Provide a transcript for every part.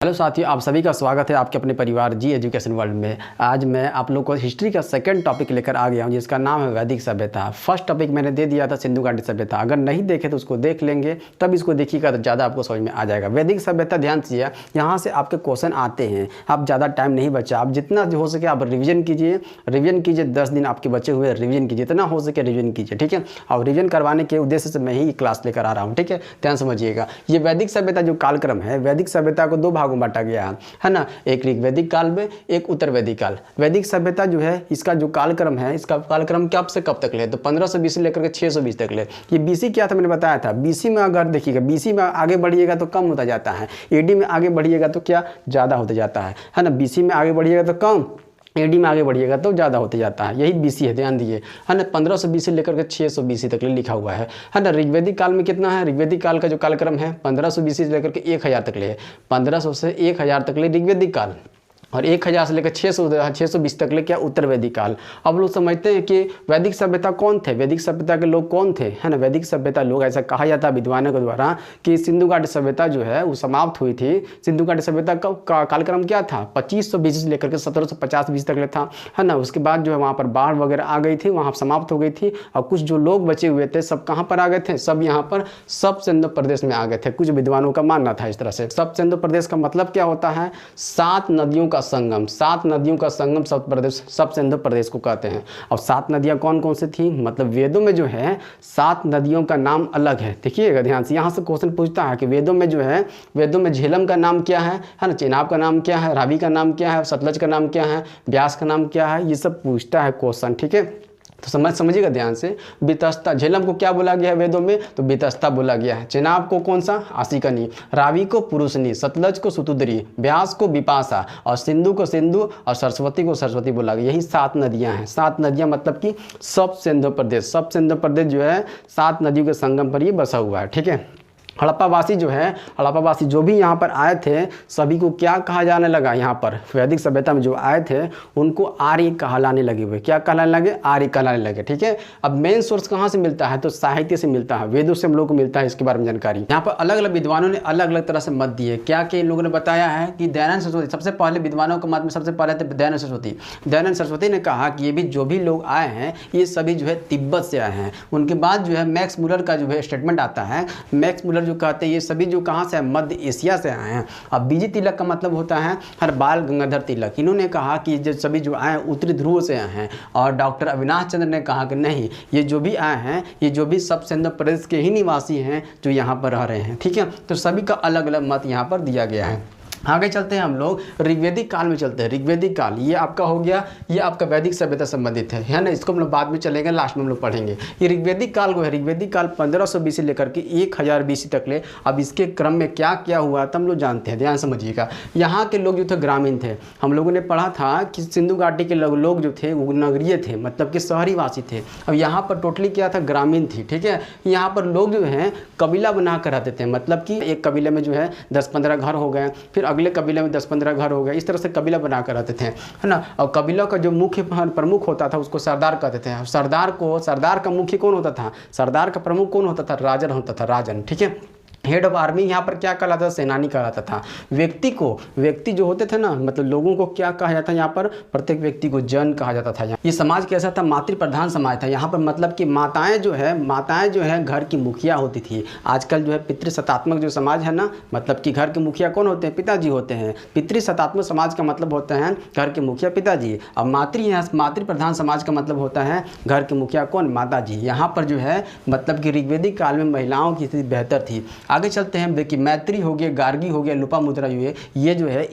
Hello साथियों, आप सभी का स्वागत है आपके अपने परिवार जी एजुकेशन वर्ल्ड में। आज मैं आप लोग को हिस्ट्री का सेकंड टॉपिक लेकर आ गया हूं, जिसका नाम है वैदिक सभ्यता। फर्स्ट टॉपिक मैंने दे दिया था सिंधु घाटी सभ्यता। अगर नहीं देखे तो उसको देख लेंगे, तब इसको देखिएगा तो ज़्यादा आपको समझ में आ जाएगा। वैदिक सभ्यता ध्यान से यहाँ से आपके क्वेश्चन आते हैं। आप ज़्यादा टाइम नहीं बचा, आप जितना हो सके आप रिविजन कीजिए। 10 दिन आपके बचे हुए रिविजन कीजिए, जितना हो सके रिविजन कीजिए, ठीक है। और रिविजन करवाने के उद्देश्य से मैं ही क्लास लेकर आ रहा हूँ, ठीक है। ध्यान समझिएगा। ये वैदिक सभ्यता जो कालक्रम है, वैदिक सभ्यता को 2 भागों में बांटा गया है ना। एक ऋग्वैदिक काल में, एक उत्तर वैदिक काल। वैदिक सभ्यता जो है, इसका जो कालक्रम है, इसका कालक्रम कब से कब तक ले, तो 1520 से लेकर के 620 तक ले। ये बीसी क्या था मैंने बताया था। बीसी में अगर देखिएगा, बीसी में आगे बढ़िएगा तो कम होता जाता है, एडी में आगे बढ़िएगा तो क्या ज़्यादा होता जाता है ना। बीसी में आगे बढ़िएगा तो कम, एडी में आगे बढ़िएगा तो ज़्यादा होते जाता है। यही बीसी है, ध्यान दिए, है ना। 1520 से लेकर के 620 तक लिखा हुआ है ना। ऋग्वैदिक काल में कितना है, ऋग्वैदिक काल का जो कालक्रम है 1520 से लेकर के 1000 तक ले। 1500 से 1000 तक ले ऋग्वैदिक काल, और 1000 से लेकर 620 तक ले क्या, उत्तर वैदिक काल। अब लोग समझते हैं कि वैदिक सभ्यता कौन थे, वैदिक सभ्यता के लोग कौन थे, है ना। वैदिक सभ्यता लोग, ऐसा कहा जाता है विद्वानों के द्वारा कि सिंधु घाटी सभ्यता जो है वो समाप्त हुई थी। सिंधु घाटी सभ्यता का कालक्रम क्या था, 2520 से लेकर के 1750-20 तक ले था, है ना। उसके बाद जो है वहाँ पर बाढ़ वगैरह आ गई थी, वहाँ समाप्त हो गई थी। और कुछ जो लोग बचे हुए थे सब कहाँ पर आ गए थे, सब यहाँ पर सब सिंधु प्रदेश में आ गए थे। कुछ विद्वानों का मानना था इस तरह से। सब सिंधु प्रदेश का मतलब क्या होता है, 7 नदियों का संगम। 7 नदियों का संगम सब सिंधु प्रदेश को कहते हैं। और 7 नदियां कौन कौन सी थी, मतलब वेदों में जो है 7 नदियों का नाम अलग है। देखिएगा ध्यान से, यहाँ से क्वेश्चन पूछता है कि वेदों में जो है, वेदों में झेलम का नाम क्या है ना, चेनाब का नाम क्या है, रावी का नाम क्या है, सतलज का नाम क्या है, ब्यास का नाम क्या है, ये सब पूछता है क्वेश्चन, ठीक है। तो समझिएगा ध्यान से। वितस्ता, झेलम को क्या बोला गया है वेदों में, तो वितस्ता बोला गया है। चेनाब को कौन सा, आशिकनी। रावी को पुरुषनी, सतलज को सुतुद्री, ब्यास को विपाशा, और सिंधु को सिंधु, और सरस्वती को सरस्वती बोला गया। यही 7 नदियां हैं। 7 नदियां मतलब कि सब सिंधु प्रदेश, सब सिंधु प्रदेश जो है 7 नदियों के संगम पर ये बसा हुआ है, ठीक है। हड़प्पावासी जो है, हड़प्पावासी जो भी यहाँ पर आए थे, सभी को क्या कहा जाने लगा, यहाँ पर वैदिक सभ्यता में जो आए थे उनको आर्य कहलाने लगे हुए। क्या कहलाने लगे, आर्य कहलाने लगे, ठीक है। अब मेन सोर्स कहाँ से मिलता है, तो साहित्य से मिलता है, वेदों से हम लोग को मिलता है इसके बारे में जानकारी। यहाँ पर अलग अलग विद्वानों ने अलग अलग तरह से मत दिए। क्या इन लोगों ने बताया है कि दयानंद सरस्वती, सबसे पहले विद्वानों के मत में सबसे पहले थे दयानंद सरस्वती। दयानंद सरस्वती ने कहा कि ये भी जो भी लोग आए हैं ये सभी जो है तिब्बत से आए हैं। उनके बाद जो है मैक्स मुलर का जो है स्टेटमेंट आता है। मैक्स मुलर जो कहते हैं ये सभी जो कहाँ से, मध्य एशिया से आए हैं। अब बीजी तिलक का मतलब होता है हर बाल गंगाधर तिलक। इन्होंने कहा कि जो सभी जो आए उत्तरी ध्रुव से आए हैं। और डॉक्टर अविनाश चंद्र ने कहा कि नहीं, ये जो भी आए हैं ये जो भी सब सिंधु प्रदेश के ही निवासी हैं जो यहाँ पर रह रहे हैं, ठीक है। तो सभी का अलग अलग मत यहाँ पर दिया गया है। आगे चलते हैं हम लोग, ऋग्वैदिक काल में चलते हैं। ऋग्वैदिक काल ये आपका हो गया, ये आपका वैदिक सभ्यता संबंधित है ना। इसको हम लोग बाद में चलेंगे, लास्ट में हम लोग पढ़ेंगे। ये ऋग्वैदिक काल को है, ऋग्वैदिक काल 1520 से लेकर के 1000 BC तक ले। अब इसके क्रम में क्या क्या हुआ तो हम लोग जानते हैं, ध्यान समझिएगा। यहाँ के लोग जो थे ग्रामीण थे। हम लोगों ने पढ़ा था कि सिंधु घाटी के लोग जो थे वो नगरीय थे, मतलब कि शहरी वासी थे। अब यहाँ पर टोटली क्या था, ग्रामीण थी, ठीक है। यहाँ पर लोग जो हैं कबीला बना कर रहते थे, मतलब कि एक कबीले में जो है 10-15 घर हो गए, फिर अगले कबीले में 10-15 घर हो गए, इस तरह से कबीला बना कर रहते थे, है ना। और कबीला का जो मुख्य प्रमुख होता था उसको सरदार कहते थे। सरदार का मुख्य कौन होता था, सरदार का प्रमुख कौन होता था, राजन होता था, राजन, ठीक है। हेड ऑफ आर्मी यहाँ पर क्या कहलाता था, सेनानी कहलाता था। व्यक्ति जो होते थे ना, मतलब लोगों को क्या कहा जाता है यहाँ पर, प्रत्येक व्यक्ति को जन कहा जाता था। ये समाज कैसा था, मातृ प्रधान समाज था यहाँ पर। मतलब कि माताएं जो है घर की मुखिया होती थी। आजकल जो है पितृसत्तात्मक जो समाज है ना, मतलब कि घर के मुखिया कौन होते हैं, पिताजी होते हैं। पितृसत्तात्मक समाज का मतलब होता है घर के मुखिया पिताजी। अब मातृ प्रधान समाज का मतलब होता है घर के मुखिया कौन, माता जी। यहाँ पर जो है मतलब कि ऋग्वैदिक काल में महिलाओं की स्थिति बेहतर थी। आगे चलते हैं, देखिए मैत्री हो गया, गार्गी हो गया, लोपामुद्रा ये जो है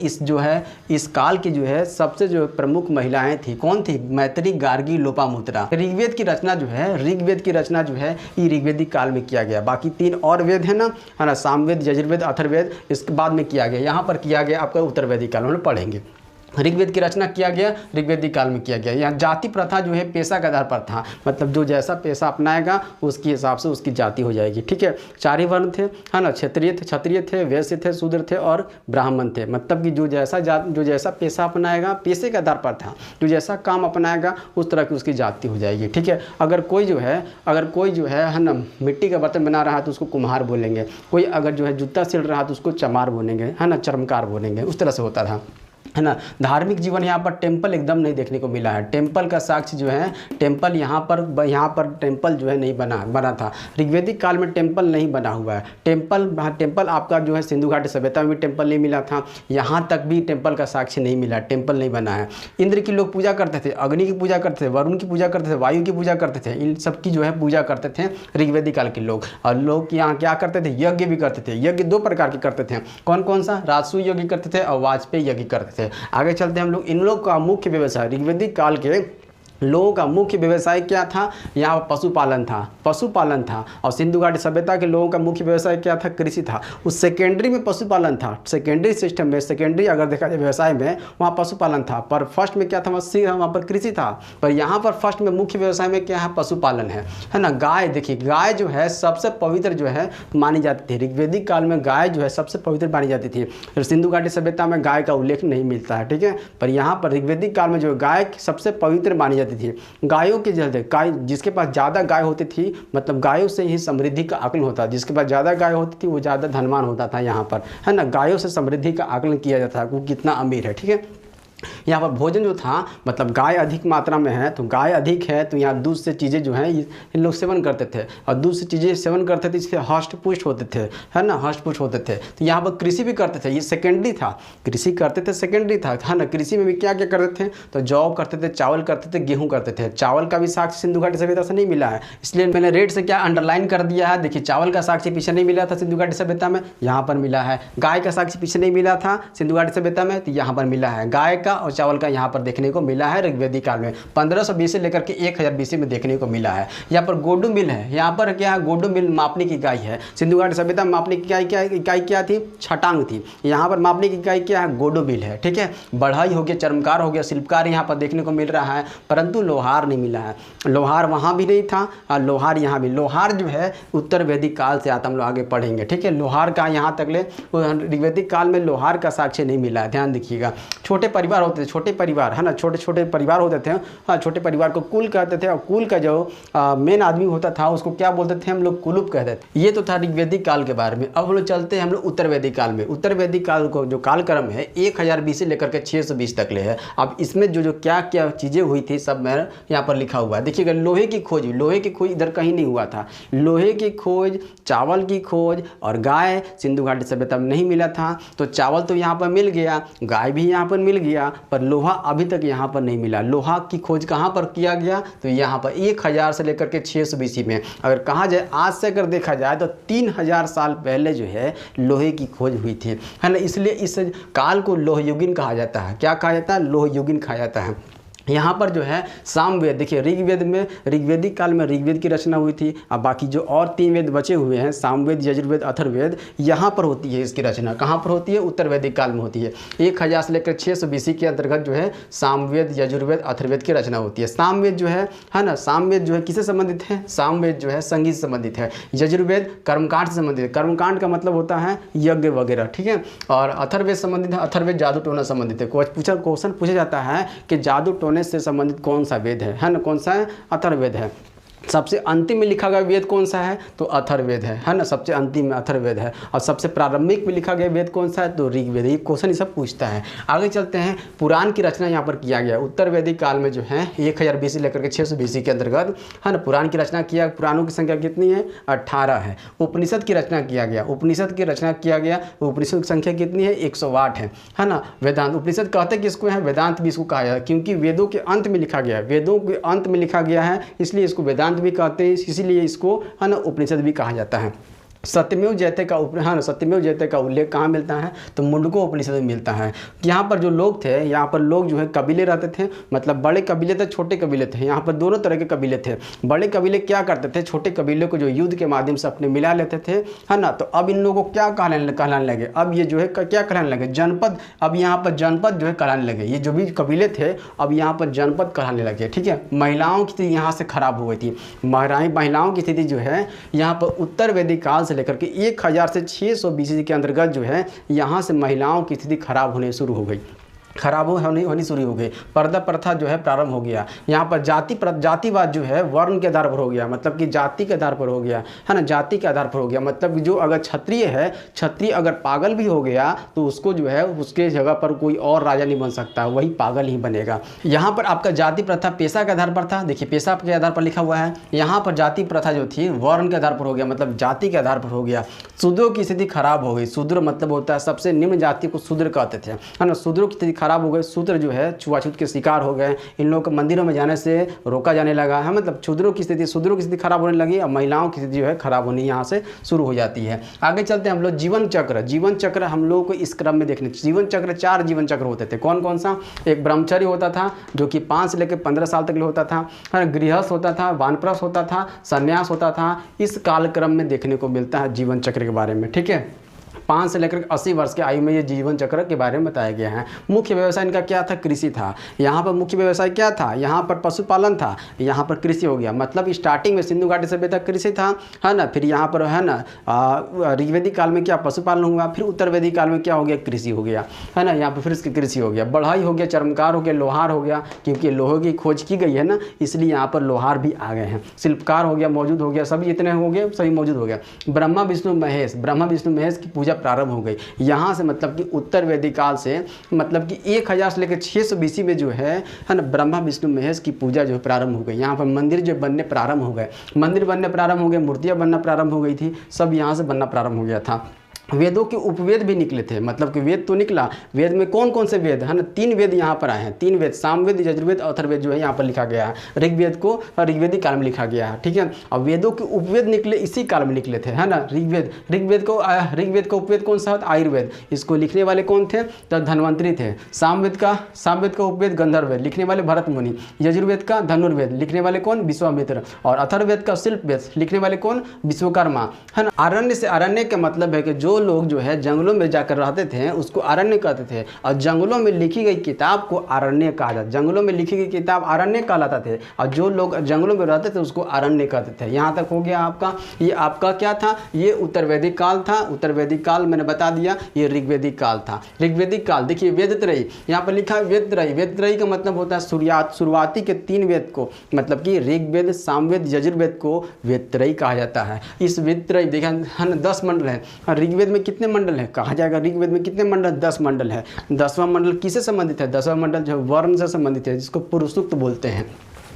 इस काल की जो है सबसे जो प्रमुख महिलाएं थी। कौन थी, मैत्री, गार्गी, लोपामुद्रा। ऋग्वेद की रचना जो है ये ऋग्वैदिक काल में किया गया। बाकी 3 और वेद है ना, सामवेद, यजुर्वेद, अथर्ववेद, इसके बाद में किया गया। यहाँ पर किया गया आपका उत्तर वैदिक काल में पढ़ेंगे। ऋग्वेद की रचना किया गया ऋग्वेदिक काल में किया गया। यहाँ जाति प्रथा जो है पेशा के आधार पर था, मतलब जो जैसा पेशा अपनाएगा उसके हिसाब से उसकी जाति हो जाएगी, ठीक है। 4 ही वर्ण थे, है ना, क्षत्रिय थे, वैश्य थे, शूद्र थे और ब्राह्मण थे। मतलब कि जो जैसा पेशा अपनाएगा पेशे के आधार पर था, जो जैसा काम अपनाएगा उस तरह की उसकी जाति हो जाएगी, ठीक है। अगर कोई जो है ना मिट्टी का बर्तन बना रहा है तो उसको कुम्हार बोलेंगे, कोई अगर जो है जूता सिल रहा है तो उसको चमार बोलेंगे, है ना, चर्मकार बोलेंगे, उस तरह से होता था, है ना। धार्मिक जीवन यहाँ पर टेम्पल एकदम नहीं देखने को मिला है। टेम्पल का साक्ष्य जो है, टेम्पल यहाँ पर टेम्पल जो है नहीं बना था। ऋग्वेदिक काल में टेम्पल नहीं बना हुआ है। टेम्पल आपका जो है सिंधु घाटी सभ्यता में भी टेम्पल नहीं मिला था, यहाँ तक भी टेम्पल का साक्ष्य नहीं मिला, टेम्पल नहीं बना है। इंद्र की लोग पूजा करते थे, अग्नि की पूजा करते थे, वरुण की पूजा करते थे, वायु की पूजा करते थे, इन सब की जो है पूजा करते थे ऋग्वेदिक काल के लोग। और लोग यहाँ क्या करते थे, यज्ञ भी करते थे। यज्ञ 2 प्रकार के करते थे, कौन कौन सा, राजसूय यज्ञ करते थे और वाजपेयी यज्ञ करते थे। आगे चलते हैं हम लोग। इन लोग का मुख्य व्यवसाय, ऋग्वेदिक काल के लोगों का मुख्य व्यवसाय क्या था, यहाँ पशुपालन था। और सिंधु घाटी सभ्यता के लोगों का मुख्य व्यवसाय क्या था, कृषि था। उस सेकेंडरी में पशुपालन था, सेकेंडरी सिस्टम में, सेकेंडरी अगर देखा जाए व्यवसाय में, वहाँ पशुपालन था। पर फर्स्ट में क्या था, वहाँ पर कृषि था। पर यहाँ पर फर्स्ट में मुख्य व्यवसाय में क्या है, पशुपालन है ना। गाय, देखिए गाय जो है सबसे पवित्र जो है मानी जाती थी। ऋग्वेदिक काल में गाय जो है सबसे पवित्र मानी जाती थी। तो सिंधु घाटी सभ्यता में गाय का उल्लेख नहीं मिलता है, ठीक है। पर यहाँ पर ऋग्वेदिक काल में जो गाय सबसे पवित्र मानी जाती थी। गायों के जल्द जिसके पास ज़्यादा गाय होती थी, मतलब गायों से ही समृद्धि का आकलन होता है। जिसके पास ज़्यादा गाय होती थी वो ज़्यादा धनवान होता था यहाँ पर, है ना। गायों से समृद्धि का आकलन किया जाता है, वो कितना अमीर है, ठीक है। यहाँ पर भोजन जो था, मतलब गाय अधिक मात्रा में है तो गाय अधिक है तो यहाँ दूध से चीज़ें जो हैं इन लोग सेवन करते थे, और दूध से चीज़ें सेवन करते थे इसलिए हष्ट पुष्ट होते थे, है ना, हष्ट पुष्ट होते थे। तो यहाँ पर कृषि भी करते थे, ये सेकेंडरी था, कृषि करते थे, सेकेंडरी था, है ना। कृषि में भी क्या क्या करते थे, तो जौ करते थे, चावल करते थे, गेहूँ करते थे। चावल का भी साक्ष्य सिंधु घाटी सभ्यता से नहीं मिला है, इसलिए मैंने रेड से क्या अंडरलाइन कर दिया है। देखिए चावल का साक्ष्य पीछे नहीं मिला था सिंधु घाटी सभ्यता में, यहाँ पर मिला है। गाय का साक्ष्य पीछे नहीं मिला था सिंधु घाटी सभ्यता में, तो यहाँ पर मिला है। गाय का और चावल का यहाँ पर देखने को मिला है ऋग्वेदिक काल में। 1520 से लेकर के 1000 BC में देखने को मिला है। यहाँ पर गोडू मिल है, यहाँ पर क्या है, गोडू मिल मापने की इकाई है। सिंधु घाटी सभ्यता में मापने की इकाई क्या थी, छटांग थी। यहाँ पर मापने की इकाई क्या है, गोडू मिल है, ठीक है। बढ़ई हो गया, चर्मकार हो गया, शिल्पकार यहाँ पर देखने को मिल रहा है, परंतु लोहार नहीं मिला है। लोहार वहाँ भी नहीं था और लोहार यहाँ भी। लोहार जो है उत्तर वैदिक काल से आता, हम लोग आगे पढ़ेंगे, ठीक है। लोहार का यहाँ तक ले ऋग्वेदिक काल में लोहार का साक्ष्य नहीं मिला है, ध्यान देखिएगा। छोटे परिवार होते थे, छोटे परिवार, है ना, छोटे छोटे परिवार होते थे। हाँ, छोटे परिवार को कुल कहते थे, और कुल का जो मेन आदमी होता था उसको क्या बोलते थे हम लोग, कुलुप कहते थे। ये तो था ऋग्वेदिक काल के बारे में। अब हम लोग चलते हैं हम लोग उत्तर वैदिक काल में। उत्तर वैदिक काल को जो कालक्रम है 1000 BC लेकर के 620 तक ले है। अब इसमें जो क्या क्या चीज़ें हुई थी सब मैं यहाँ पर लिखा हुआ है। देखिएगा, लोहे की खोज इधर कहीं नहीं हुआ था। लोहे की खोज, चावल की खोज और गाय सिंधु घाटी सभ्यता में नहीं मिला था। तो चावल तो यहाँ पर मिल गया, गाय भी यहाँ पर मिल गया, पर लोहा अभी तक यहाँ पर नहीं मिला। लोहा की खोज कहाँ पर किया गया, तो यहाँ पर 1000 से लेकर के 600 BC में। अगर कहा जाए आज से अगर देखा जाए तो 3000 साल पहले जो है लोहे की खोज हुई थी, है ना। इसलिए इस काल को लोहयुगीन कहा जाता है। क्या कहा जाता है, लोहयुगीन कहा जाता है। यहाँ पर जो है सामवेद, देखिए ऋग्वेद में, ऋग्वेदिक काल में ऋग्वेद की रचना हुई थी। अब बाकी जो और 3 वेद बचे हुए हैं, सामवेद, यजुर्वेद, अथर्ववेद, यहाँ पर होती है इसकी रचना। कहाँ पर होती है, उत्तर वैदिक काल में होती है। 1000 से लेकर 600 BC के अंतर्गत जो है सामवेद, यजुर्वेद, अथर्ववेद की रचना होती है। सामवेद जो है ना, सामवेद जो है किससे संबंधित है, सामवेद जो है संगीत से संबंधित है। यजुर्वेद कर्मकांड से संबंधित है, कर्मकांड का मतलब होता है यज्ञ वगैरह, ठीक है। और अथर्ववेद संबंधित है, अथर्ववेद जादू टोना संबंधित है। क्वेश्चन पूछा जाता है कि जादू टोने से संबंधित कौन सा वेद है ना, कौन सा है, अथर्ववेद है। सबसे अंतिम में लिखा गया वेद कौन सा है, तो अथर्ववेद है ना, सबसे अंतिम में अथर्ववेद है। और सबसे प्रारंभिक में लिखा गया वेद कौन सा है, तो ऋग्वेद। ये क्वेश्चन ये सब पूछता है। आगे चलते हैं, पुराण की रचना यहाँ पर किया गया उत्तर वैदिक काल में जो है 1000 BC लेकर के 600 BC के अंतर्गत, है ना, पुराण की रचना किया। पुराणों की संख्या कितनी है, 18 है। उपनिषद की रचना किया गया, उपनिषद की रचना किया गया। उपनिषद की संख्या कितनी है, 108 है ना। वेदांत, उपनिषद कहते किसको है, वेदांत भी इसको कहा जाता है, क्योंकि वेदों के अंत में लिखा गया है, वेदों के अंत में लिखा गया है, इसलिए इसको वेदांत भी कहते हैं, इसीलिए इसको, है ना, उपनिषद भी कहा जाता है। सत्यमेव जयते का हाँ, सत्यमेव जयते का उल्लेख कहाँ मिलता है? तो मुंडको उपनिषद में मिलता है। यहाँ पर जो लोग थे, यहाँ पर लोग जो है कबीले रहते थे, मतलब बड़े कबीले थे, छोटे कबीले थे। यहाँ पर दोनों तरह के कबीले थे। बड़े कबीले क्या करते थे, छोटे कबीले को जो युद्ध के माध्यम से अपने मिला लेते थे, है ना। तो अब इन लोगों को क्या कहलाने लगे, अब ये जो है क्या कहलाने लगे, जनपद। अब यहाँ पर जनपद जो है कहलाने लगे, ये जो भी कबीले थे अब यहाँ पर जनपद कहलाने लगे, ठीक है। महिलाओं की स्थिति यहाँ से खराब हो गई थी। महिलाओं की स्थिति जो है यहाँ पर उत्तर वैदिक काल से लेकर के 1000 से 600 BC के अंतर्गत जो है यहाँ से महिलाओं की स्थिति खराब होने शुरू हो गई, खराब होनी शुरू हो गई। पर्दा प्रथा जो है प्रारंभ हो गया। यहाँ पर जातिवाद जो है वर्ण के आधार पर हो गया, मतलब कि जाति के आधार पर हो गया, है ना, जाति के आधार पर हो गया। मतलब कि जो अगर क्षत्रिय है, क्षत्रिय अगर पागल भी हो गया तो उसको जो है उसके जगह पर कोई और राजा नहीं बन सकता, वही पागल ही बनेगा। यहाँ पर आपका जाति प्रथा पेशा के आधार पर था, देखिए पेशा के आधार पर लिखा हुआ है। यहाँ पर जाति प्रथा जो थी वर्ण के आधार पर हो गया, मतलब जाति के आधार पर हो गया। शूद्रों की स्थिति खराब हो गई। शूद्र मतलब होता है सबसे निम्न जाति को शूद्र कहते थे, है ना। शूद्रों की स्थिति खराब हो गए। शूद्र जो है छुआछूत के शिकार हो गए। इन लोगों को मंदिरों में जाने से रोका जाने लगा है, मतलब शूद्रों की स्थिति खराब होने लगी और महिलाओं की स्थिति जो है खराब होनी यहाँ से शुरू हो जाती है। आगे चलते हैं हम लोग जीवन चक्र हम लोगों को इस क्रम में देखने। जीवन चक्र 4 जीवन चक्र होते थे। कौन कौन सा? एक ब्रह्मचर्य होता था जो कि 5 से लेकर 15 साल तक होता था, गृहस्थ होता था, वानप्रस्थ होता था, संन्यास होता था। इस कालक्रम में देखने को मिलता है जीवन चक्र के बारे में, ठीक है। 5 से लेकर 80 वर्ष के आयु में ये जीवन चक्र के बारे में बताया गया है। मुख्य व्यवसाय इनका क्या था? कृषि था। यहाँ पर मुख्य व्यवसाय क्या था? यहाँ पर पशुपालन था, यहाँ पर कृषि हो गया। मतलब स्टार्टिंग में सिंधु घाटी सभ्यता कृषि था, है ना। फिर यहाँ पर है ना ऋग्वेदिक काल में क्या पशुपालन हुआ, फिर उत्तर वैदिक काल में क्या हो गया? कृषि हो गया, है ना। यहाँ पर फिर इसकी कृषि हो गया, बढ़ाई हो गया, चर्मकार हो गया, लोहार हो गया, क्योंकि लोहे की खोज की गई है ना, इसलिए यहाँ पर लोहार भी आ गए हैं। शिल्पकार हो गया, मौजूद हो गया, सभी जितने हो गए सभी मौजूद हो गया। ब्रह्मा विष्णु महेश की पूजा प्रारंभ हो गई। यहाँ से मतलब कि उत्तर वैदिक काल से मतलब कि 1000 से लेकर 600 BC में जो है ना ब्रह्मा विष्णु महेश की पूजा जो है प्रारंभ हो गई। यहाँ पर मंदिर जो बनने प्रारंभ हो गए, मूर्तियाँ बनना प्रारंभ हो गई थी, सब यहाँ से बनना प्रारंभ हो गया था। वेदों के उपवेद भी निकले थे, मतलब कि वेद तो निकला। वेद में कौन कौन से वेद है ना? 3 वेद यहाँ पर आए हैं। 3 वेद, सामवेद, यजुर्वेद, अथर्ववेद जो है यहाँ पर लिखा गया है। ऋग्वेद को ऋग्वेदिक काल में लिखा गया है, ठीक है। और वेदों के उपवेद निकले इसी काल में निकले थे, है ना। ऋग्वेद का उपवेद कौन सा? आयुर्वेद। इसको लिखने वाले कौन थे? तो धन्वंतरी थे। सामवेद का उपवेद गंधर्ववेद, लिखने वाले भरत मुनि। यजुर्वेद का धनुर्वेद, लिखने वाले कौन? विश्वामित्र। और अथर्ववेद का शिल्पवेद, लिखने वाले कौन? विश्वकर्मा, है ना। अरण्य से अरण्य का मतलब है कि जो लोग जो है जंगलों में जाकर रहते थे उसको अरण्य कहते थे, और जंगलों में लिखी गई किताब को अरण्य कहा जाता। जंगलों में लिखी गई किताब अरण्य कहलाता थे, और जो लोग जंगलों में रहते थे उसको अरण्य कहते थे। यहाँ तक हो गया आपका। ये आपका क्या था? ये उत्तर वैदिक काल था। उत्तर वैदिक काल मैंने बता दिया, ये ऋग्वेदिक काल था। ऋग्वेदिक काल देखिए, वेदत्रयी यहाँ पर लिखा है। वेदत्रयी का मतलब होता है शुरुआती के 3 वेद को, मतलब कि ऋग्वेद, सामवेद, यजुर्वेद को वेदत्रयी कहा जाता है। इस वेदत्रयी देखा है ना 10 मंडल है। ऋग्वेद में कितने मंडल है? कहा जाएगा ऋग्वेद में कितने मंडल? 10 मंडल है। 10वां मंडल किससे संबंधित है? 10वां मंडल जो वर्ण से संबंधित है, जिसको पुरुष सूक्त बोलते हैं,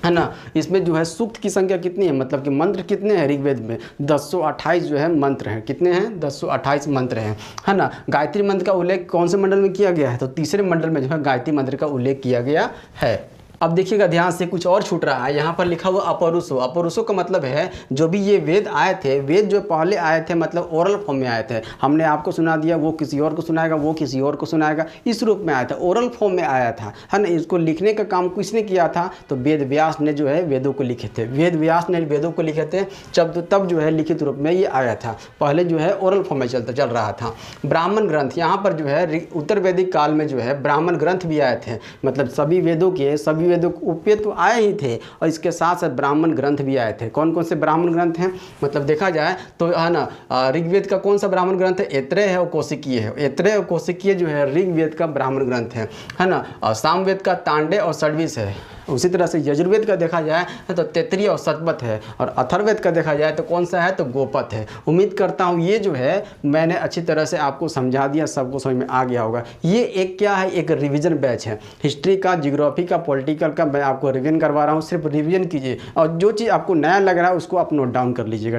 है ना। इसमें जो है सूक्त की संख्या कितनी है, मतलब कि मंत्र कितने हैं? ऋग्वेद में 1028 जो है मंत्र हैं। कितने हैं? 1028 मंत्र हैं, है ना। गायत्री मंत्र का उल्लेख कौन से मंडल में किया गया है? तो तीसरे मंडल में जो है गायत्री मंत्र का उल्लेख किया गया है। अब देखिएगा ध्यान से, कुछ और छूट रहा है। यहाँ पर लिखा हुआ अपरुषो। अपरुषो का मतलब है जो भी ये वेद आए थे, वेद जो पहले आए थे मतलब ओरल फॉर्म में आए थे। हमने आपको सुना दिया, वो किसी और को सुनाएगा, वो किसी और को सुनाएगा, इस रूप में आया था, ओरल फॉर्म में आया था, है ना। इसको लिखने का काम किसने किया था? तो वेद व्यास ने जो है वेदों को लिखे थे। वेद व्यास ने वेदों को लिखे थे, तब जो है लिखित रूप में ये आया था। पहले जो है ओरल फॉर्म में चल रहा था। ब्राह्मण ग्रंथ, यहाँ पर जो है उत्तर वैदिक काल में जो है ब्राह्मण ग्रंथ भी आए थे, मतलब सभी वेदों के उपवेद तो आए ही थे, और इसके साथ साथ ब्राह्मण ग्रंथ भी आए थे। कौन कौन से ब्राह्मण ग्रंथ हैं? मतलब देखा जाए तो है ना, ऋग्वेद का कौन सा ब्राह्मण ग्रंथ है? ऐत्रेय है और कौशिकीय है। ऐत्रेय और कौशिकीय जो है ऋग्वेद का ब्राह्मण ग्रंथ है ना। और सामवेद का तांडे और षड्विश है। उसी तरह से यजुर्वेद का देखा जाए तो तैत्तिरीय और शतपथ है, और अथर्ववेद का देखा जाए तो कौन सा है? तो गोपथ है। उम्मीद करता हूँ ये जो है मैंने अच्छी तरह से आपको समझा दिया, सबको समझ में आ गया होगा। ये एक क्या है? एक रिवीजन बैच है। हिस्ट्री का, ज्योग्राफी का, पॉलिटिकल का मैं आपको रिवीजन करवा रहा हूँ। सिर्फ रिवीजन कीजिए, और जो चीज़ आपको नया लग रहा है उसको आप नोट डाउन कर लीजिएगा।